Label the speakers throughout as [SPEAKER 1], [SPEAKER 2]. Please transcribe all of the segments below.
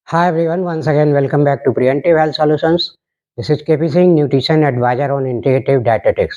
[SPEAKER 1] Hi everyone, once again welcome back to Preventive Health Solutions. This is KP Singh, Nutrition Advisor on Integrative Dietetics.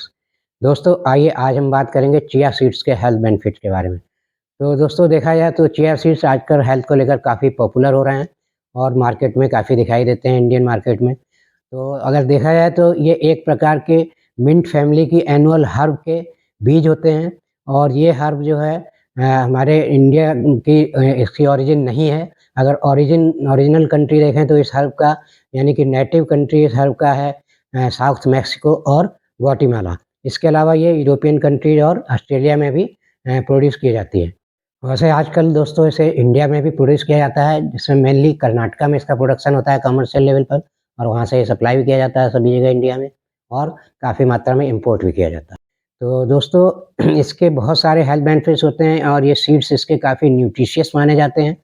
[SPEAKER 1] दोस्तों आइए आज हम बात करेंगे chia seeds के हेल्थ बेनिफिट्स के बारे में। तो दोस्तों देखा जाए तो चिया सीड्स आजकल हेल्थ को लेकर काफ़ी पॉपुलर हो रहे हैं और मार्केट में काफ़ी दिखाई देते हैं इंडियन मार्केट में। तो अगर देखा जाए तो ये एक प्रकार के मिंट फैमिली की एनुअल हर्ब के बीज होते हैं और ये हर्ब जो है हमारे इंडिया की इसकी ओरिजिन नहीं है। अगर ओरिजिनल कंट्री देखें तो इस हर्ब का यानी कि नेटिव कंट्री इस हर्ब का है साउथ मैक्सिको और ग्वाटेमाला। इसके अलावा ये यूरोपियन कंट्रीज और ऑस्ट्रेलिया में भी प्रोड्यूस की जाती है। वैसे आजकल दोस्तों इसे इंडिया में भी प्रोड्यूस किया जाता है, जिसमें मेनली कर्नाटका में इसका प्रोडक्शन होता है कमर्शियल लेवल पर और वहाँ से सप्लाई भी किया जाता है सभी जगह इंडिया में और काफ़ी मात्रा में इम्पोर्ट भी किया जाता है। तो दोस्तों इसके बहुत सारे हेल्थ बेनिफिट्स होते हैं और ये सीड्स इसके काफ़ी न्यूट्रिशियस माने जाते हैं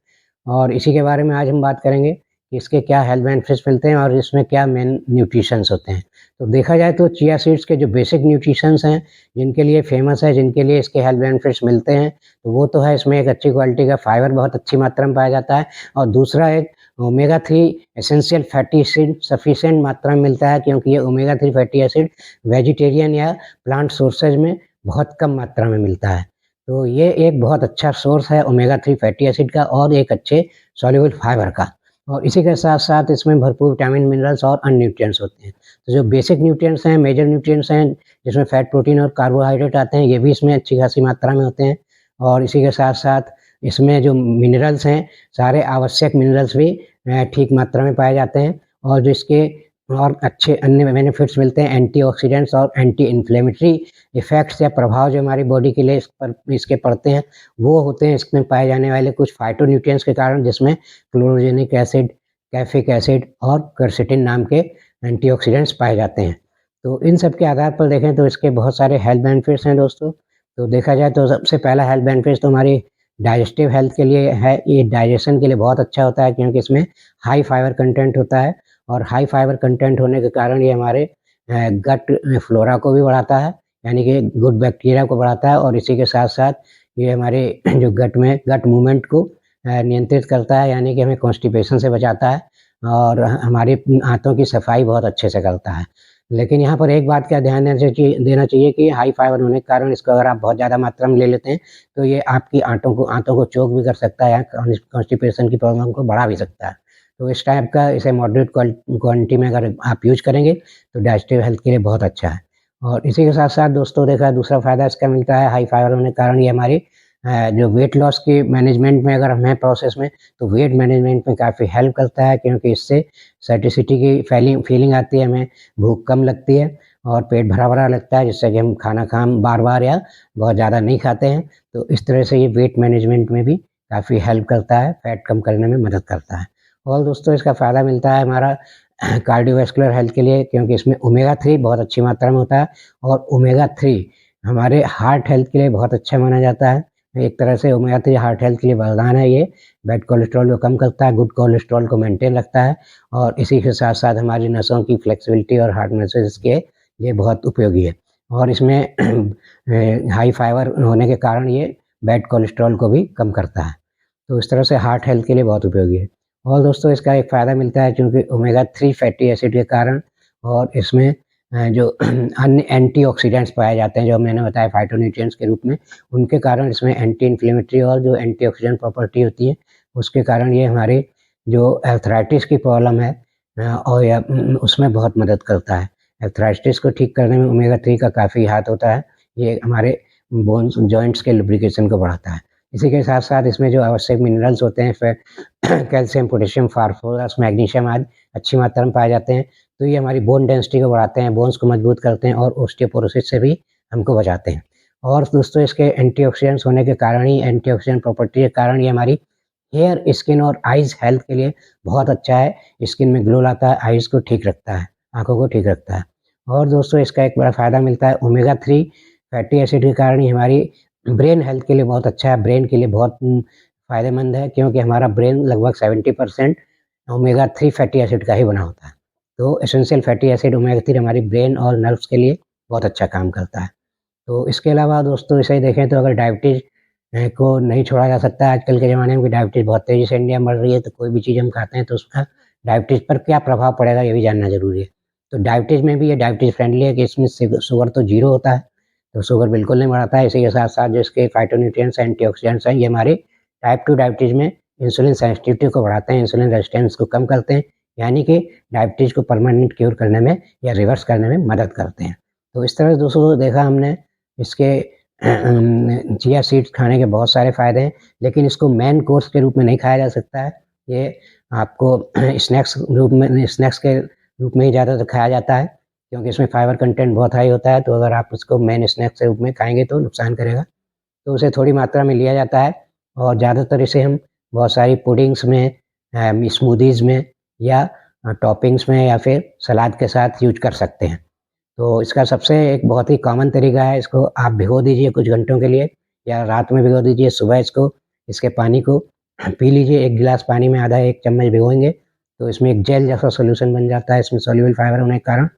[SPEAKER 1] और इसी के बारे में आज हम बात करेंगे कि इसके क्या हेल्थ बेनिफिट्स मिलते हैं और इसमें क्या मेन न्यूट्रिशंस होते हैं। तो देखा जाए तो चिया सीड्स के जो बेसिक न्यूट्रिशंस हैं, जिनके लिए फेमस है, जिनके लिए इसके हेल्थ बेनिफिट्स मिलते हैं, तो वो तो है इसमें एक अच्छी क्वालिटी का फाइबर बहुत अच्छी मात्रा में पाया जाता है और दूसरा एक omega 3 essential fatty acid sufficient मात्रा में मिलता है, क्योंकि ये ओमेगा 3 फैटी एसिड वेजिटेरियन या प्लांट सोर्सेज में बहुत कम मात्रा में मिलता है। तो ये एक बहुत अच्छा सोर्स है ओमेगा 3 फैटी एसिड का और एक अच्छे सॉल्युबल फाइबर का। और इसी के साथ-साथ इसमें भरपूर विटामिन, मिनरल्स और अन्य न्यूट्रिएंट्स होते हैं। तो जो बेसिक न्यूट्रिएंट्स हैं, मेजर न्यूट्रिएंट्स हैं, जिसमें फैट, प्रोटीन और कार्बोहाइड्रेट आते हैं, ये भी इसमें अच्छी खासी मात्रा में होते हैं। और इसी के साथ-साथ इसमें जो मिनरल्स हैं, सारे आवश्यक मिनरल्स भी ठीक मात्रा में पाए जाते हैं और जो इसके और अच्छे अन्य बेनिफिट्स मिलते हैं, एंटीऑक्सीडेंट्स और एंटी इन्फ्लेमेटरी इफ़ेक्ट्स या प्रभाव जो हमारी बॉडी के लिए इस पर इसके पड़ते हैं, वो होते हैं इसमें पाए जाने वाले कुछ फाइटोन्यूट्रिएंट्स के कारण, जिसमें क्लोरोजेनिक एसिड, कैफिक एसिड और क्वेरसेटिन नाम के एंटीऑक्सीडेंट्स पाए जाते हैं। तो इन सब के आधार पर देखें तो इसके बहुत सारे हेल्थ बेनिफिट्स हैं दोस्तों। तो देखा जाए तो सबसे पहला हेल्थ बेनिफिट्स तो हमारी डाइजेस्टिव हेल्थ के लिए है। ये डाइजेशन के लिए बहुत अच्छा होता है, क्योंकि इसमें हाई फाइबर कंटेंट होता है और हाई फाइबर कंटेंट होने के कारण ये हमारे गट फ्लोरा को भी बढ़ाता है, यानी कि गुड बैक्टीरिया को बढ़ाता है और इसी के साथ-साथ ये हमारे जो गट में गट मूवमेंट को नियंत्रित करता है, यानी कि हमें कॉन्स्टिपेशन से बचाता है और हमारी आंतों की सफाई बहुत अच्छे से करता है। लेकिन यहाँ पर एक बात का ध्यान देना चाहिए कि हाई फाइबर होने के कारण इसको अगर आप बहुत ज़्यादा मात्रा में ले लेते हैं, तो ये आपकी आंतों को चोक भी कर सकता है या कॉन्स्टिपेशन की प्रॉब्लम को बढ़ा भी सकता है। तो इस टाइप का इसे मॉडरेट क्वांटिटी में अगर आप यूज़ करेंगे, तो डाइजेस्टिव हेल्थ के लिए बहुत अच्छा है। और इसी के साथ-साथ दोस्तों देखा दूसरा फ़ायदा इसका मिलता है हाई फाइबर होने के कारण ये हमारी जो वेट लॉस की मैनेजमेंट में अगर हम हैं प्रोसेस में, तो वेट मैनेजमेंट में काफ़ी हेल्प करता है, क्योंकि इससे सैटिस्फैक्टी की फीलिंग आती है, हमें भूख कम लगती है और पेट भरा-भरा लगता है, जिससे कि हम खाना बार-बार या बहुत ज़्यादा नहीं खाते हैं। तो इस तरह से ये वेट मैनेजमेंट में भी काफ़ी हेल्प करता है, फैट कम करने में मदद करता है। और दोस्तों इसका फ़ायदा मिलता है हमारा कार्डियोवैस्कुलर हेल्थ के लिए, क्योंकि इसमें ओमेगा 3 बहुत अच्छी मात्रा में होता है और ओमेगा 3 हमारे हार्ट हेल्थ के लिए बहुत अच्छा माना जाता है। एक तरह से ओमेगा 3 हार्ट हेल्थ के लिए वरदान है ये, बैड कोलेस्ट्रॉल को कम करता है, गुड कोलेस्ट्रॉल को मेंटेन रखता है और इसी के साथ-साथ हमारी नसों की फ्लेक्सिबिलिटी और हार्ट मसल्स के लिए बहुत उपयोगी है। और इसमें हाई फाइबर होने के कारण ये बैड कोलेस्ट्रॉल को भी कम करता है। तो इस तरह से हार्ट हेल्थ के लिए बहुत उपयोगी है। और दोस्तों इसका एक फ़ायदा मिलता है, क्योंकि ओमेगा 3 फैटी एसिड के कारण और इसमें जो अन्य एंटीऑक्सीडेंट्स पाए जाते हैं, जो मैंने बताया फाइटोन्यूट्रिएंट्स के रूप में, उनके कारण इसमें एंटी इन्फ्लेमेटरी और जो एंटीऑक्सीडेंट प्रॉपर्टी होती है, उसके कारण ये हमारे जो आर्थराइटिस की प्रॉब्लम है और या उसमें बहुत मदद करता है। आर्थराइटिस को ठीक करने में ओमेगा 3 का काफ़ी हाथ होता है। ये हमारे बोन्स, जॉइंट्स के लुब्रिकेशन को बढ़ाता है। इसी के साथ-साथ इसमें जो आवश्यक मिनरल्स होते हैं, कैल्शियम, पोटेशियम, फास्फोरस, मैग्नीशियम आदि अच्छी मात्रा में पाए जाते हैं। तो ये हमारी बोन डेंसिटी को बढ़ाते हैं, बोन्स को मजबूत करते हैं और ऑस्टियोपोरोसिस से भी हमको बचाते हैं। और दोस्तों इसके एंटीऑक्सीडेंट्स होने के कारण ही, एंटीऑक्सीडेंट प्रॉपर्टी के कारण ये हमारी हेयर, स्किन और आइज़ हेल्थ के लिए बहुत अच्छा है। स्किन में ग्लो लाता है, आइज़ को ठीक रखता है, आँखों को ठीक रखता है। और दोस्तों इसका एक बड़ा फ़ायदा मिलता है ओमेगा 3 फैटी एसिड के कारण ही हमारी ब्रेन हेल्थ के लिए बहुत अच्छा है, ब्रेन के लिए बहुत फ़ायदेमंद है, क्योंकि हमारा ब्रेन लगभग 70% ओमेगा 3 फैटी एसिड का ही बना होता है। तो एसेंशियल फैटी एसिड ओमेगा 3 हमारी ब्रेन और नर्व्स के लिए बहुत अच्छा काम करता है। तो इसके अलावा दोस्तों इसे देखें तो अगर डायबिटीज़ को नहीं छोड़ा जा सकता आजकल के ज़माने में कि डायबिटीज़ बहुत तेज़ी से इंडिया में बढ़ रही है, तो कोई भी चीज़ हम खाते हैं तो उसका डायबिटीज़ पर क्या प्रभाव पड़ेगा ये भी जानना ज़रूरी है। तो डायबिटीज़ में भी ये डायबिटीज़ फ्रेंडली है कि इसमें शुगर तो 0 होता है, तो शुगर बिल्कुल नहीं बढ़ाता है। इसी के साथ-साथ जो इसके फाइटोन्यूट्रिएंट्स, एंटीऑक्सीडेंट्स हैं, ये हमारे टाइप 2 डायबिटीज़ में इंसुलिन सेंसिटिविटी को बढ़ाते हैं, इंसुलिन रेजिस्टेंस को कम करते हैं, यानी कि डायबिटीज़ को परमानेंट क्यूर करने में या रिवर्स करने में मदद करते हैं। तो इस तरह से दोस्तों देखा हमने इसके चिया सीड्स खाने के बहुत सारे फ़ायदे हैं, लेकिन इसको मेन कोर्स के रूप में नहीं खाया जा सकता है। ये आपको स्नैक्स के रूप में ही ज़्यादातर खाया जाता है, क्योंकि इसमें फाइबर कंटेंट बहुत हाई होता है, तो अगर आप इसको मेन स्नैक्स के रूप में खाएँगे तो नुकसान करेगा। तो उसे थोड़ी मात्रा में लिया जाता है और ज़्यादातर इसे हम बहुत सारी पुडिंग्स में, स्मूदीज़ में या टॉपिंग्स में या फिर सलाद के साथ यूज़ कर सकते हैं। तो इसका सबसे एक बहुत ही कॉमन तरीका है, इसको आप भिगो दीजिए कुछ घंटों के लिए या रात में भिगो दीजिए, सुबह इसके पानी को पी लीजिए। 1 गिलास पानी में आधा 1 चम्मच भिगोएँगे, तो इसमें एक जेल जैसा सॉल्यूशन बन जाता है, इसमें सॉल्युबल फाइबर होने के कारण,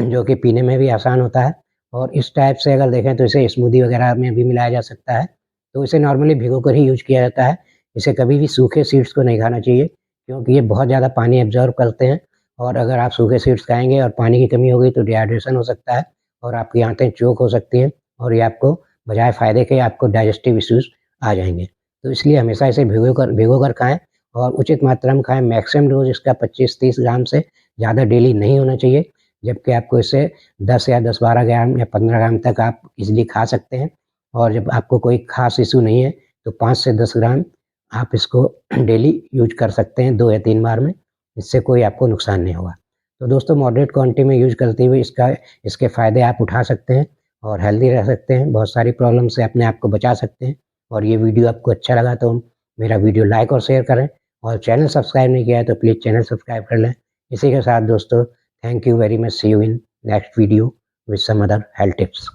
[SPEAKER 1] जो कि पीने में भी आसान होता है। और इस टाइप से अगर देखें तो इसे स्मूदी वगैरह में भी मिलाया जा सकता है। तो इसे नॉर्मली भिगो कर ही यूज़ किया जाता है। इसे कभी भी सूखे सीड्स को नहीं खाना चाहिए, क्योंकि ये बहुत ज़्यादा पानी एब्ज़ॉर्ब करते हैं और अगर आप सूखे सीड्स खाएँगे और पानी की कमी हो गई तो डिहाइड्रेशन हो सकता है और आपकी आँतें चोक हो सकती हैं और ये आपको बजाय फ़ायदे के आपको डाइजेस्टिव इश्यूज़ आ जाएँगे। तो इसलिए हमेशा इसे भिगो कर खाएँ और उचित मात्रा में खाएँ। मैक्सिमम डोज़ इसका 25-30 ग्राम से ज़्यादा डेली नहीं होना चाहिए, जबकि आपको इसे 10 या 10-12 ग्राम या 15 ग्राम तक आप ईज़िली खा सकते हैं। और जब आपको कोई ख़ास इश्यू नहीं है, तो 5 से 10 ग्राम आप इसको डेली यूज़ कर सकते हैं 2 या 3 बार में, इससे कोई आपको नुकसान नहीं होगा। तो दोस्तों मॉडरेट क्वांटिटी में यूज़ करते हुए इसके फ़ायदे आप उठा सकते हैं और हेल्दी रह सकते हैं, बहुत सारी प्रॉब्लम से अपने आप को बचा सकते हैं। और ये वीडियो आपको अच्छा लगा तो मेरा वीडियो लाइक और शेयर करें और चैनल सब्सक्राइब नहीं किया है तो प्लीज़ चैनल सब्सक्राइब कर लें। इसी के साथ दोस्तों, thank you very much. See you in next video with some other health tips.